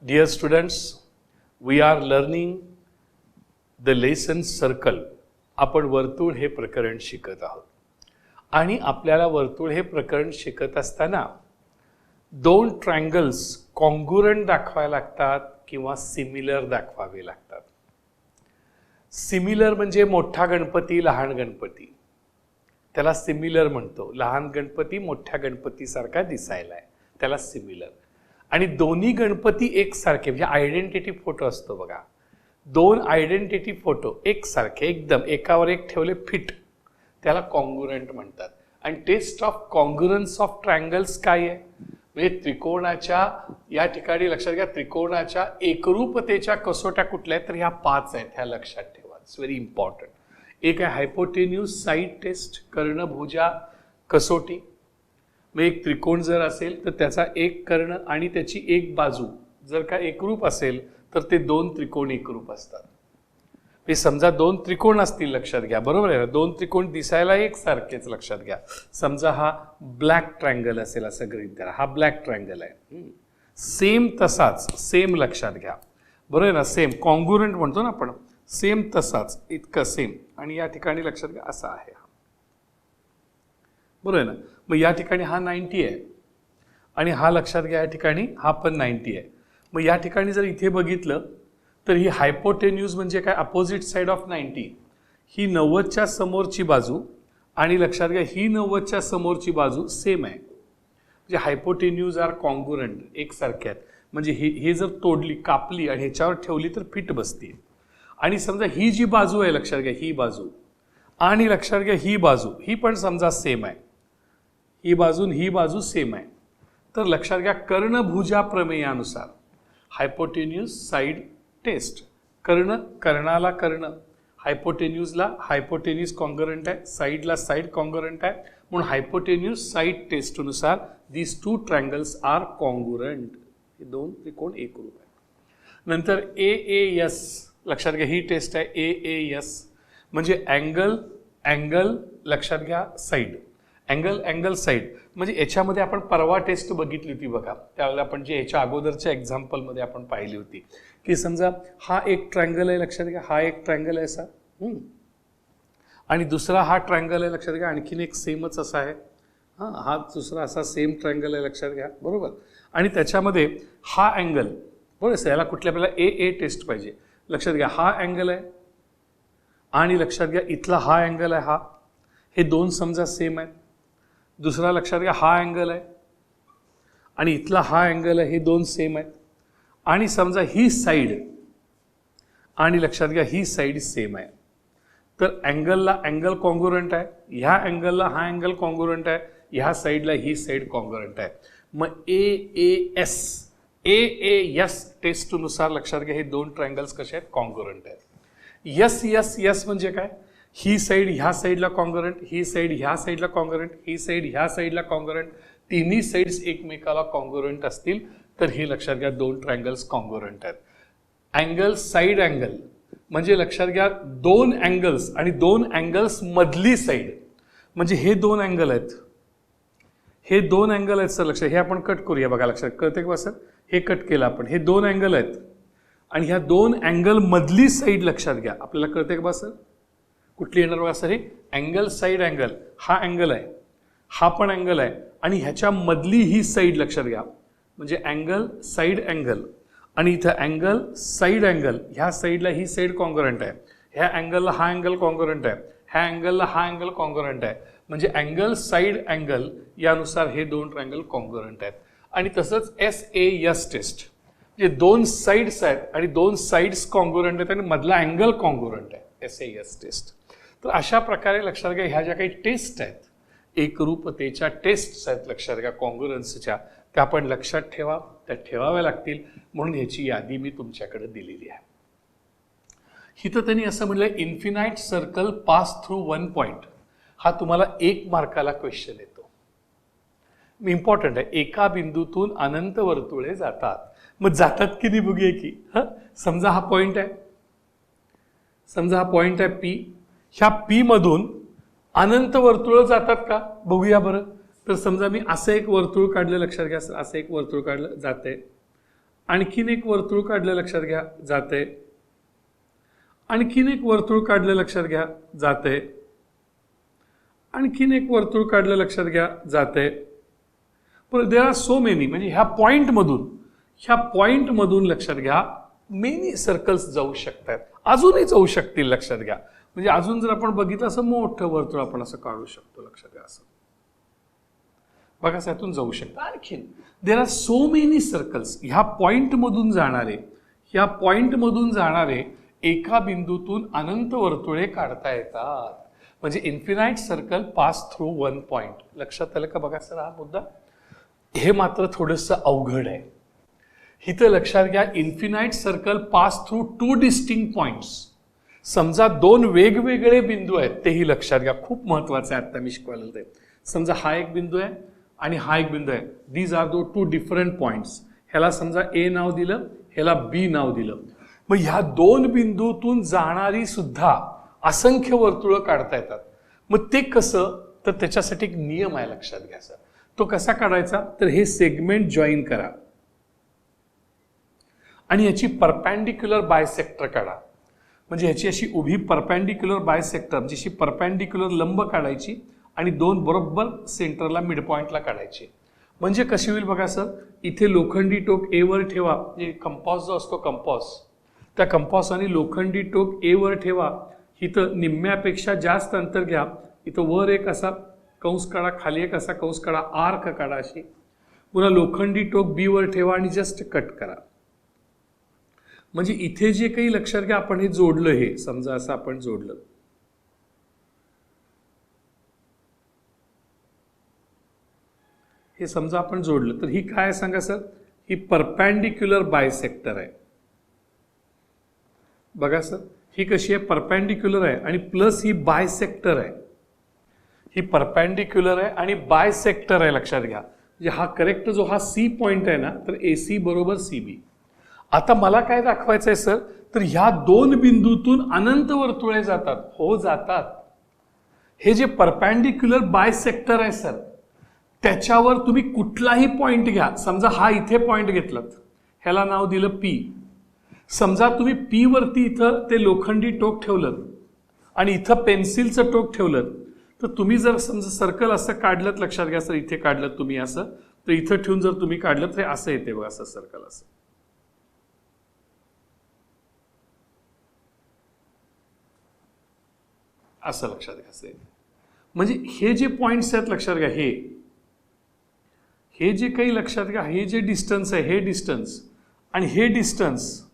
Dear students, we are learning the lesson circle. आपण वर्तुळ हे प्रकरण शिकत आहोत आणि आपल्याला वर्तुळ हे प्रकरण शिकत असताना दोन ट्रायंगल्स कॉन्ग्रुएंट दाखवायला लागतात किंवा सिमिलर दाखवावे लागतात. सिमिलर म्हणजे मोठा गणपती लहान गणपती, त्याला सिमिलर म्हणतो. लहान गणपती मोठ्या गणपतीसारखा दिसायला आहे, त्याला सिमिलर. आणि दोन्ही गणपती एकसारखे म्हणजे आयडेंटिटी फोटो असतो बघा, दोन आयडेंटिटी फोटो एकसारखे एकदम एकावर एक ठेवले फिट, त्याला कॉन्ग्रुएंट म्हणतात. आणि taste of congruence of triangles काय आहे म्हणजे त्रिकोणाच्या या ठिकाणी लक्षात घ्या, त्रिकोणाच्या एकरूपतेच्या कसोट्या कुठल्या आहेत तर ह्या 5 आहेत, ह्या लक्षात ठेवा. It's very important. एक आहे हायपोटेन्यूज साइड टेस्ट, कर्णभुजा कसोटी. मग एक त्रिकोण जर असेल तर त्याचा एक कर्ण आणि त्याची एक बाजू जर का एकरूप असेल तर ते दोन त्रिकोण एकरूप असतात. हे समजा दोन त्रिकोण असतील, लक्षात घ्या, बरोबर आहे. दोन त्रिकोण दिसायला एकसारखेच, लक्षात घ्या. समजा हा ब्लॅक ट्रायंगल असेल असं गृहीत धरा, हा ब्लॅक ट्रायंगल आहे. सेम तसाच, सेम लक्षात घ्या, बरोबर आहे ना, सेम कॉन्ग्रुएंट म्हणतो ना आपण, सेम तसाच इतकं सेम. आणि या ठिकाणी लक्षात घ्या असा आहे, बरोबर आहे ना. मग या ठिकाणी हा 90 आहे आणि हा लक्षात घ्या या ठिकाणी हा पण 90 आहे. मग या ठिकाणी जर इथे बघितलं तर ही हायपोटेन्यूज म्हणजे काय, अपोजिट साइड ऑफ 90. ही 90च्या समोरची बाजू आणि लक्षात घ्या ही 90च्या समोरची बाजू सेम आहे. म्हणजे हायपोटेन्यूज आर कॉन्ग्रुएंट, एकसारखे आहेत. म्हणजे हे जर तोडली, कापली आणि ह्याच्यावर ठेवली तर फिट बसते. आणि समजा ही जी बाजू आहे, लक्षात घ्या ही बाजू आणि लक्षात घ्या ही बाजू, ही पण समजा सेम आहे, ही बाजू सेम आहे. तर लक्षात घ्या कर्णभुजा प्रमेयानुसार हायपोटेन्यूज साइड टेस्ट, कर्णाला कर्ण, हायपोटेन्यूजला हायपोटेन्यूज कॉन्ग्रुएंट आहे, साइडला साइड कॉन्ग्रुएंट आहे. म्हणून हायपोटेन्यूज साइड टेस्टनुसार these two triangles are congruent. हे दोन त्रिकोण एकरूप आहेत. नंतर AAS, लक्षात घ्या ही टेस्ट आहे AAS म्हणजे अँगल लक्षात घ्या साइड, अँगल साइड. म्हणजे याच्यामध्ये आपण परवा टेस्ट बघितली होती बघा, त्यावेळेला आपण जे याच्या अगोदरच्या एक्झाम्पलमध्ये आपण पाहिली होती की समजा हा एक ट्रायंगल आहे, लक्षात घ्या हा एक ट्रायंगल आहे असा, आणि दुसरा हा ट्रायंगल आहे, लक्षात घ्या आणखीन एक सेमच असा आहे, हा दुसरा असा सेम ट्रायंगल आहे, लक्षात घ्या, बरोबर. आणि त्याच्यामध्ये हा अँगल, बरोबर, याला कुठल्या आपल्याला AA टेस्ट पाहिजे. लक्षात घ्या हा अँगल आहे आणि लक्षात घ्या इथला हा अँगल आहे, हे दोन समजा सेम आहेत. दुसरा लक्षात घ्या हा अँगल आहे आणि इथला हा अँगल आहे, हे दोन सेम आहेत. आणि समजा ही साइड आणि लक्षात घ्या ही साइड सेम आहे. तर अँगलला अँगल कॉन्ग्रुएंट आहे, ह्या अँगलला हा अँगल कॉन्ग्रुएंट आहे, ह्या साइडला ही साइड कॉन्ग्रुएंट आहे. मग AAS टेस्टनुसार लक्षात घ्या हे दोन ट्रायंगल्स कसे आहेत, कॉन्ग्रुएंट आहेत. यस म्हणजे काय, ही साइड ह्या साइडला कॉन्ग्रुएंट, ही साइड ह्या साइडला कॉन्ग्रुएंट, ही साइड ह्या साइडला कॉन्ग्रुएंट, तिन्ही साइड्स एकमेकाला कॉन्ग्रुएंट असतील तर हे लक्षात घ्या दोन ट्रायंगल्स कॉन्ग्रुएंट आहेत. अँगल साइड अँगल म्हणजे लक्षात घ्या दोन अँगल्स आणि दोन अँगल्स मधली साइड, म्हणजे हे दोन अँगल आहेत, हे दोन अँगल आहेत सर, लक्षात हे आपण कट करूया बघा, लक्षात कळते का सर, हे कट केलं आपण, हे दोन अँगल आहेत आणि ह्या दोन अँगल मधली साइड लक्षात घ्या, आपल्याला कळते का सर कुठली येणार बघा सर, हे अँगल साइड अँगल, हा अँगल आहे, हा पण अँगल आहे आणि ह्याच्या मधली ही साइड लक्षात घ्या, म्हणजे अँगल साइड अँगल. आणि इथं अँगल साइड अँगल, ह्या साइडला ही साइड कॉन्ग्रुएंट आहे, ह्या अँगलला हा अँगल कॉन्ग्रुएंट आहे, ह्या अँगलला हा अँगल कॉन्ग्रुएंट आहे. म्हणजे अँगल साइड अँगल यानुसार हे दोन ट्रायंगल कॉन्ग्रुएंट आहेत. आणि तसंच SAS टेस्ट म्हणजे दोन साइड्स आहेत आणि दोन साइड्स कॉन्ग्रुएंट आहेत आणि मधला अँगल कॉन्ग्रुएंट आहे, SAS टेस्ट. तर अशा प्रकारे लक्षात घ्या ह्या ज्या काही टेस्ट आहेत, एकरूपतेच्या टेस्ट्स आहेत, लक्षात घ्या कॉन्ग्रुएन्सच्या, त्या आपण लक्षात ठेवा, त्या ठेवाव्या लागतील. म्हणून ह्याची यादी मी तुमच्याकडे दिलेली आहे. इथं त्यांनी असं म्हटलंय infinite circle pass through 1 point. हा तुम्हाला 1 मार्काला क्वेश्चन येतो, इम्पॉर्टंट आहे. एका बिंदूतून अनंत वर्तुळे जातात. मग जातात की नाही बघूया की. समजा हा पॉइंट आहे, समजा हा पॉइंट आहे P, ह्या P मधून अनंत वर्तुळ जातात का बघूया बरं. तर समजा मी असं एक वर्तुळ काढलं, लक्षात घ्या असं एक वर्तुळ काढलं जाते आणखीन एक वर्तुळ काढलं लक्षात घ्या, जाते. आणखीन एक वर्तुळ काढलं लक्षात घ्या, जाते. आणखीन एक वर्तुळ काढलं लक्षात घ्या, जाते. पण देर आर सो मेनी, म्हणजे ह्या पॉइंटमधून लक्षात घ्या मेनी सर्कल्स जाऊ शकतात, अजूनही जाऊ शकतील लक्षात घ्या. म्हणजे अजून जर आपण बघितलं असं मोठं वर्तुळ आपण असं काढू शकतो, लक्षात घ्या. असं बघा, त्यातून जाऊ शकतं. आणखीन there are so many circles, ह्या पॉइंटमधून जाणारे एका बिंदूतून अनंत वर्तुळे काढता येतात. म्हणजे infinite circle pass through one point. लक्षात आलं का? बघा सर, हा मुद्दा हे मात्र थोडंसं अवघड आहे. इथं लक्षात घ्या, infinite circle pass through two distinct points. समजा दोन वेगवेगळे बिंदू आहेत, तेही लक्षात घ्या, खूप महत्वाचं आहे, आता मी शिकवायला ते. समजा हा एक बिंदू आहे आणि हा एक बिंदू आहे. दीज आर दो टू डिफरंट पॉइंट्स. ह्याला समजा ए नाव दिलं, ह्याला बी नाव दिलं. मग ह्या दोन बिंदूतून जाणारी सुद्धा असंख्य वर्तुळं काढता येतात. मग ते कसं? तर त्याच्यासाठी एक नियम आहे, लक्षात घ्या सर. तो कसा काढायचा? तर हे सेगमेंट जॉईन करा आणि याची परपॅन्डिक्युलर बायसेक्टर काढा. म्हणजे ह्याची अशी उभी परपॅन्डिक्युलर बायसेक्टर, जशी परपॅन्डिक्युलर लंब काढायची आणि दोन बरोबर सेंटरला मिड पॉइंटला काढायची. म्हणजे कशी होईल बघा सर, इथे लोखंडी टोक ए वर ठेवा, म्हणजे कंपॉस जो असतो कंपॉस, त्या कंपॉस आणि लोखंडी टोक ए वर ठेवा. इथं निम्म्यापेक्षा जास्त अंतर घ्या. इथं वर एक असा कंस काढा, खाली एक असा कंस काढा, आर्क काढा अशी. पुन्हा लोखंडी टोक बी वर ठेवा आणि जस्ट कट करा. म्हणजे इथे जे काही लक्षात घ्या, आपण हे जोडलं, हे समजा असं आपण जोडलं. हे समजा आपण जोडलं, तर ही काय सांगा सर? ही परपॅन्डिक्युलर बायसेक्टर आहे. बघा सर, ही कशी आहे? परपॅन्डिक्युलर आहे आणि प्लस ही बायसेक्टर आहे. ही परपॅन्डिक्युलर आहे आणि बायसेक्टर आहे, लक्षात घ्या. म्हणजे हा करेक्ट जो हा सी पॉइंट आहे ना, तर ए सी बरोबर सी बी. आता मला काय दाखवायचं आहे सर? तर ह्या दोन बिंदूतून अनंत वर्तुळे जातात. हो, जातात. हे जे परपॅन्डिक्युलर बायसेक्टर आहे सर, त्याच्यावर तुम्ही कुठलाही पॉइंट घ्या. समजा हा इथे पॉइंट घेतलात, ह्याला नाव दिलं पी. समजा तुम्ही पी वरती इथं ते लोखंडी टोक ठेवलं आणि इथं पेन्सिलचं टोक ठेवलं, तर तुम्ही जर समजा सर्कल असं काढलं, लक्षात घ्या सर, इथे काढलं तुम्ही असं, तर इथं ठेवून जर तुम्ही काढलं तर असं येते बघा, असं सर्कल असं. असं लक्षात घ्या. म्हणजे हे जे पॉइंट्स आहेत, लक्षात घ्या, हे जे काही लक्षात घ्या, हे जे डिस्टन्स आहे, हे डिस्टन्स आणि हे डिस्टन्स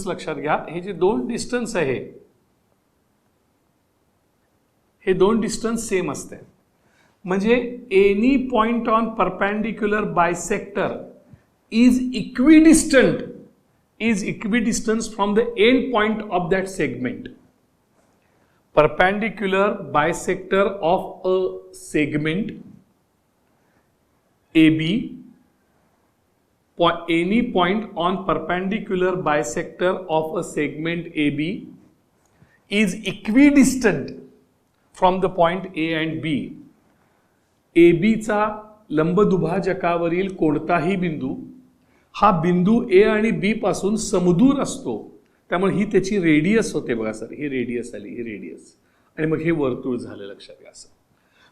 लक्षात घ्या. हे जे दोन डिस्टन्स आहे, हे दोन डिस्टन्स सेम असते. म्हणजे any point on perpendicular bisector is equidistance from the end point of that segment. Perpendicular bisector of a segment AB, any point on perpendicular bisector of a segment AB is equidistant from the point A and B. AB चा लंबदुभाजकावरील कोणताही बिंदू हा बिंदू A आणि B पासून समदूर असतो. त्यामुळे ही त्याची रेडियस होते बघा सर, ही रेडियस आली, ही रेडियस, आणि मग हे वर्तुळ झालं, लक्षात घ्या.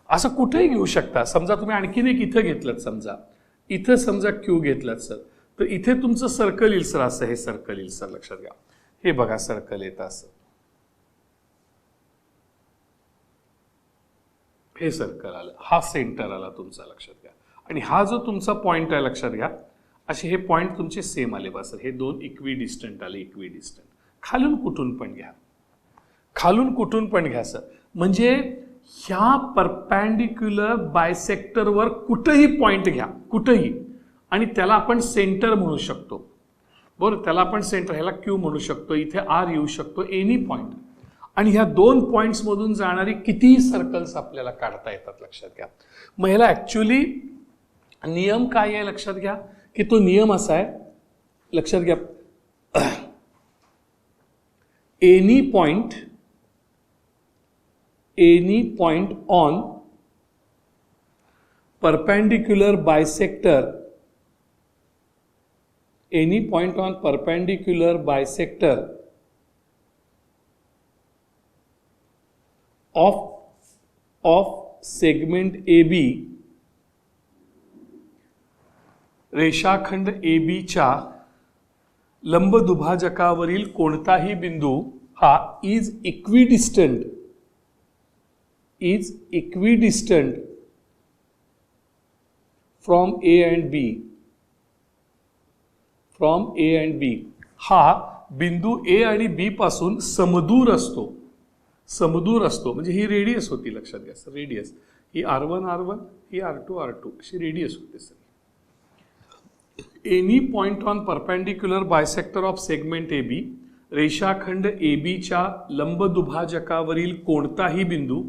असं कुठेही घेऊ शकता. समजा तुम्ही आणखीन एक इथं घेतलं, समजा इथं समजा क्यू घेतलात सर, तर इथे तुमचं सर्कल येईल सर, असं हे सर्कल येईल सर, लक्षात घ्या. हे बघा सर्कल येतं असं, हे सर्कल आलं, हा सेंटर आला तुमचा, लक्षात घ्या. आणि हा जो तुमचा पॉइंट आहे, लक्षात घ्या, असे हे पॉइंट तुमचे सेम आले बा सर. हे दोन इक्विडिस्टंट आले, इक्विडिस्टंट. खालून कुठून पण घ्या सर. म्हणजे ह्या परपॅन्डिक्युलर बायसेक्टरवर कुठेही पॉइंट घ्या, कुठेही, आणि त्याला आपण सेंटर म्हणू शकतो. बरोबर, त्याला आपण सेंटर, ह्याला क्यू म्हणू शकतो, इथे आर येऊ शकतो, एनी पॉइंट. आणि ह्या दोन पॉइंट्स मधून जाणारी कितीही सर्कल्स आपल्याला काढता येतात, लक्षात घ्या. मग ह्याला ऍक्च्युली नियम काय आहे, लक्षात घ्या, की तो नियम असा आहे, लक्षात घ्या. Any point on perpendicular bisector any point on perpendicular bisector of segment A B, रेषाखंड ए बी च्या लंबदुभाजकावरील कोणताही बिंदू हा is equidistant from A and B हा बिंदू ए आणि बी पासून समदूर असतो म्हणजे ही रेडियस होती, लक्षात घ्या सर, रेडियस ही R1 ही R2 अशी रेडियस होते sir. Any point on perpendicular bisector of segment A B, रेषाखंड ए बीच्या लंबदुभाजकावरील कोणताही बिंदू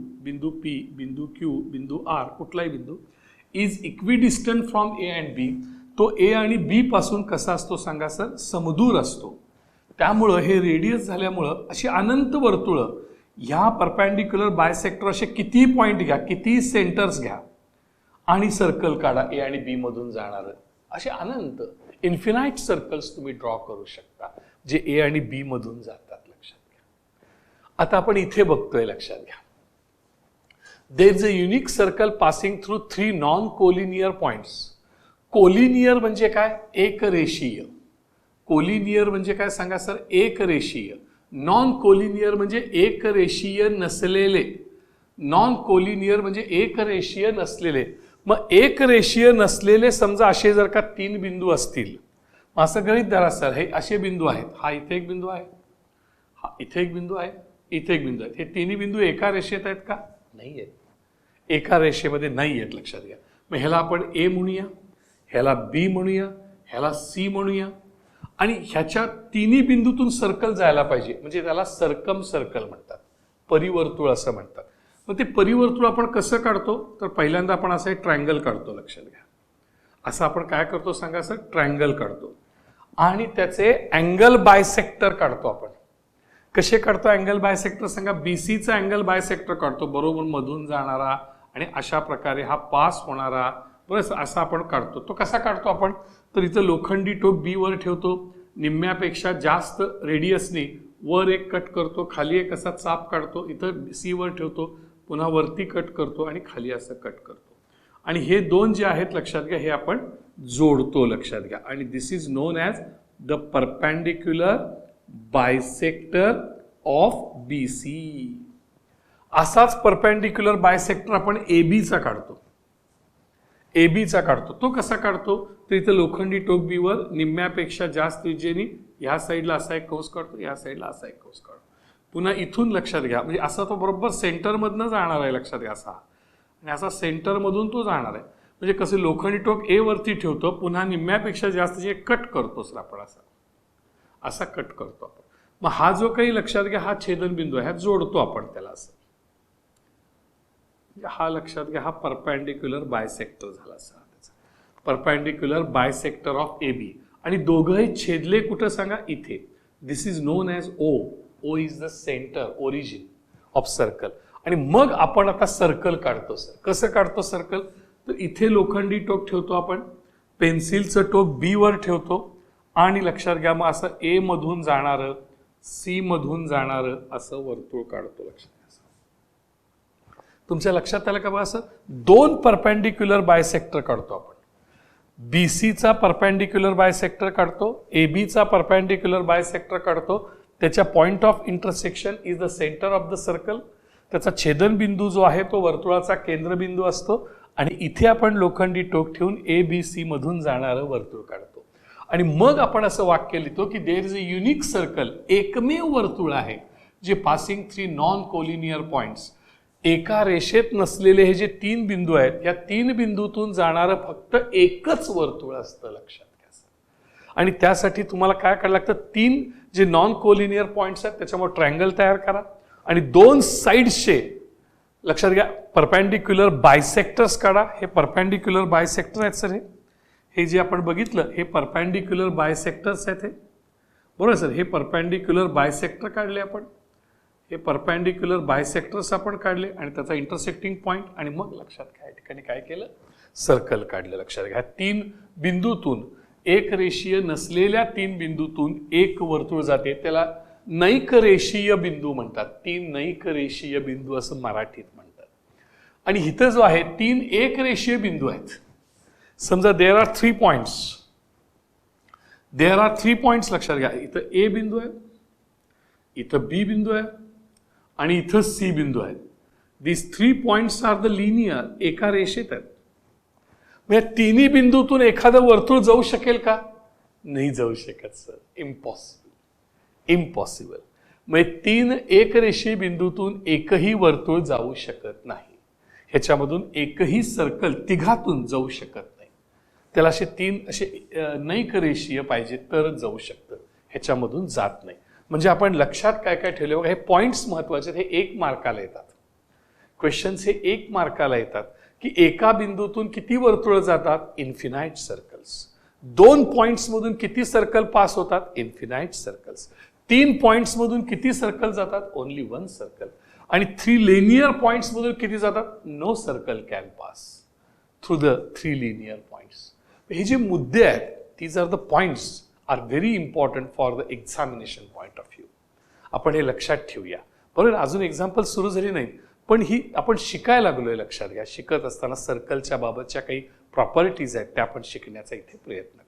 P, बिंदू Q, बिंदू R, कुठलाही बिंदू is equidistant from A and बी, तो ए आणि बी पासून कसा असतो सांगा सर, समदूर असतो. त्यामुळं हे रेडियस झाल्यामुळं अशी अनंत वर्तुळं ह्या परपेंडिक्युलर बायसेक्टर असे किती पॉइंट घ्या, किती सेंटर्स घ्या आणि सर्कल काढा ए आणि बी मधून जाणार, असे अनंत इन्फिनाइट सर्कल्स तुम्ही ड्रॉ करू शकता जे ए आणि बी मधून जातात, लक्षात घ्या. आता आपण इथे बघतोय, लक्षात घ्या, there is a unique circle passing through 3 non collinear points. Collinear म्हणजे काय, एक रेषीय. कोलिनियर म्हणजे काय सांगा सर, एक रेषीय. नॉन कोलिनियर म्हणजे एक रेषीय नसलेले. नॉन कोलिनियर म्हणजे एक रेषीय नसलेले. मग एक रेषीय नसलेले समजा असे जर का 3 बिंदू असतील, मग असं गणित धरा सर, हे असे बिंदू आहेत, हा इथे एक बिंदू आहे, हा इथे एक बिंदू आहे, इथे एक बिंदू आहे. हे तिन्ही बिंदू एका रेषेत आहेत का, नाही आहेत, एका रेषेमध्ये नाही आहेत, लक्षात घ्या. मग ह्याला आपण ए म्हणूया, ह्याला बी म्हणूया, ह्याला सी म्हणूया, आणि ह्याच्या तिन्ही बिंदूतून सर्कल जायला पाहिजे, म्हणजे त्याला सर्कम सर्कल म्हणतात, परिवर्तुळ असं म्हणतात. मग ते परिवर्तुळ आपण कसं काढतो, तर पहिल्यांदा आपण असं एक ट्रायंगल काढतो, लक्षात घ्या. असं आपण काय करतो सांगा सर, ट्रायंगल काढतो आणि त्याचे अँगल बायसेक्टर काढतो. आपण कसे काढतो अँगल बायसेक्टर सांगा, बीसीचा अँगल बायसेक्टर काढतो, बरोबर मधून जाणारा आणि अशा प्रकारे हा पास होणारा, बरं, असा आपण काढतो. तो कसा काढतो आपण, तर इथं लोखंडी टोक बी वर ठेवतो, निम्म्यापेक्षा जास्त रेडियसने वर एक कट करतो, खाली एक असा चाप काढतो, इथं सी वर ठेवतो, पुन्हा वरती कट करतो आणि खाली असं कट करतो. आणि हे दोन जे आहेत, लक्षात घ्या, हे आपण जोडतो, लक्षात घ्या. आणि this is known as the perpendicular bisector of BC. असाच परपेंडिक्युलर बायसेक्टर आपण एबीचा काढतो. एबीचा काढतो, तो कसा काढतो, तर इथं लोखंडी टोक बी वर निम्म्यापेक्षा जास्त त्रिज्येने ह्या साईडला असा एक कंस काढतो, ह्या साईडला असा एक कंस काढतो, पुन्हा इथून, लक्षात घ्या, म्हणजे असा तो बरोबर सेंटरमधनं जाणार आहे, लक्षात घ्या, असा आणि असा सेंटरमधून तो जाणार आहे. म्हणजे कसं लोखंडी टोक ए वरती ठेवतो, पुन्हा निम्म्यापेक्षा जास्त जे कट करतो सर आपण, असा कट करतो आपण. मग हा जो काही, लक्षात घ्या, हा छेदनबिंदू आहे, हा जोडतो आपण त्याला असं. हा, लक्षात घ्या, हा परपेंडिक्युलर बायसेक्टर झाला असा, perpendicular bisector of A B. आणि दोघंही छेदले कुठं सांगा, इथे. This is known as O. O is the centre, origin of circle. आणि मग आपण आता सर्कल काढतो सर. कसं काढतो सर्कल, तर इथे लोखंडी टोक ठेवतो आपण, पेन्सिलचं टोक बी वर ठेवतो आणि लक्षात घ्या, मग असं ए मधून जाणारं, सी मधून जाणारं असं वर्तुळ काढतो, लक्षात घ्या. तुमच्या लक्षात आलं का बा, असं 2 परपेंडिक्युलर बायसेक्टर काढतो आपण. बीसीचा परपेंडिक्युलर बायसेक्टर काढतो, एबीचा परपेंडिक्युलर बायसेक्टर काढतो. त्याच्या point of intersection is the centre of the circle. त्याचा छेदनबिंदू जो आहे तो वर्तुळाचा केंद्रबिंदू असतो आणि इथे आपण लोखंडी टोक ठेवून ए बी सी मधून जाणारं वर्तुळ काढतो. आणि मग आपण असं वाक्य लिहितो की there is a unique circle, एकमेव वर्तुळ आहे जे पासिंग 3 नॉन कोलिनियर पॉइंट्स, एका रेषेत नसलेले हे जे 3 बिंदू आहेत, या 3 बिंदूतून जाणारं फक्त एकच वर्तुळ असतं, लक्षात घ्या. आणि त्यासाठी तुम्हाला काय करायला लागतं, 3 जे नॉन कोलिनियर पॉइंट्स आहेत त्याच्यामुळे ट्रायंगल तयार करा आणि 2 साइड्सचे, लक्षात घ्या, परपेंडिक्युलर बायसेक्टर्स काढा. हे परपेंडिक्युलर बायसेक्टर आहेत सर, हे जे आपण बघितलं हे परपेंडिक्युलर बायसेक्टर्स आहेत, हे बरोबर सर. हे परपेंडिक्युलर बायसेक्टर काढले आपण, हे परपेंडिक्युलर बायसेक्टर्स आपण काढले आणि त्याचा इंटरसेक्टिंग पॉइंट, आणि मग लक्षात घ्या या ठिकाणी काय केलं, सर्कल काढलं, लक्षात घ्या. 3 बिंदूतून एक रेषीय नसलेल्या 3 बिंदूतून एक वर्तुळ जाते त्याला नैक रेषीय बिंदू म्हणतात. 3 नैक रेषीय बिंदू असं मराठीत म्हणतात. आणि इथं जो आहे 3 एक रेषीय बिंदू आहेत. समजा देर आर 3 पॉइंट्स, लक्षात घ्या. इथं ए बिंदू आहे, इथं बी बिंदू आहे आणि इथं सी बिंदू आहे. दिस 3 पॉइंट्स आर द लिनियर, एका रेषेत आहेत. म्हणजे तिन्ही बिंदूतून एखादं वर्तुळ जाऊ शकेल का? नाही जाऊ शकत सर, इम्पॉसिबल. म्हणजे 3 एक रेषीय बिंदूतून एकही वर्तुळ जाऊ शकत नाही. ह्याच्यामधून एकही सर्कल तिघातून जाऊ शकत नाही. त्याला असे 3 नैक रेषीय पाहिजे तर जाऊ शकतं, ह्याच्यामधून जात नाही. म्हणजे आपण लक्षात काय काय ठेवले बघा, हे पॉइंट्स महत्वाचे. हे 1 मार्काला येतात. क्वेश्चन्स हे 1 मार्काला येतात की एका बिंदूतून किती वर्तुळ जातात? Infinite circles. 2 पॉइंट्स मधून किती सर्कल पास होतात? Infinite circles. 3 पॉइंट्स मधून किती सर्कल जातात? Only 1 circle. आणि 3 लिनियर पॉइंट्स मधून किती जातात? No circle can pass through the 3 linear points. हे जे मुद्दे आहेत, these are the points are very important for the examination point of view. आपण हे लक्षात ठेवूया. बरोबर, अजून एक्झाम्पल सुरू झाली नाही, पण ही आपण शिकायला लागलोय. लक्षात घ्या, शिकत असताना सर्कलच्या बाबतच्या काही प्रॉपर्टीज आहेत त्या आपण शिकण्याचा इथे प्रयत्न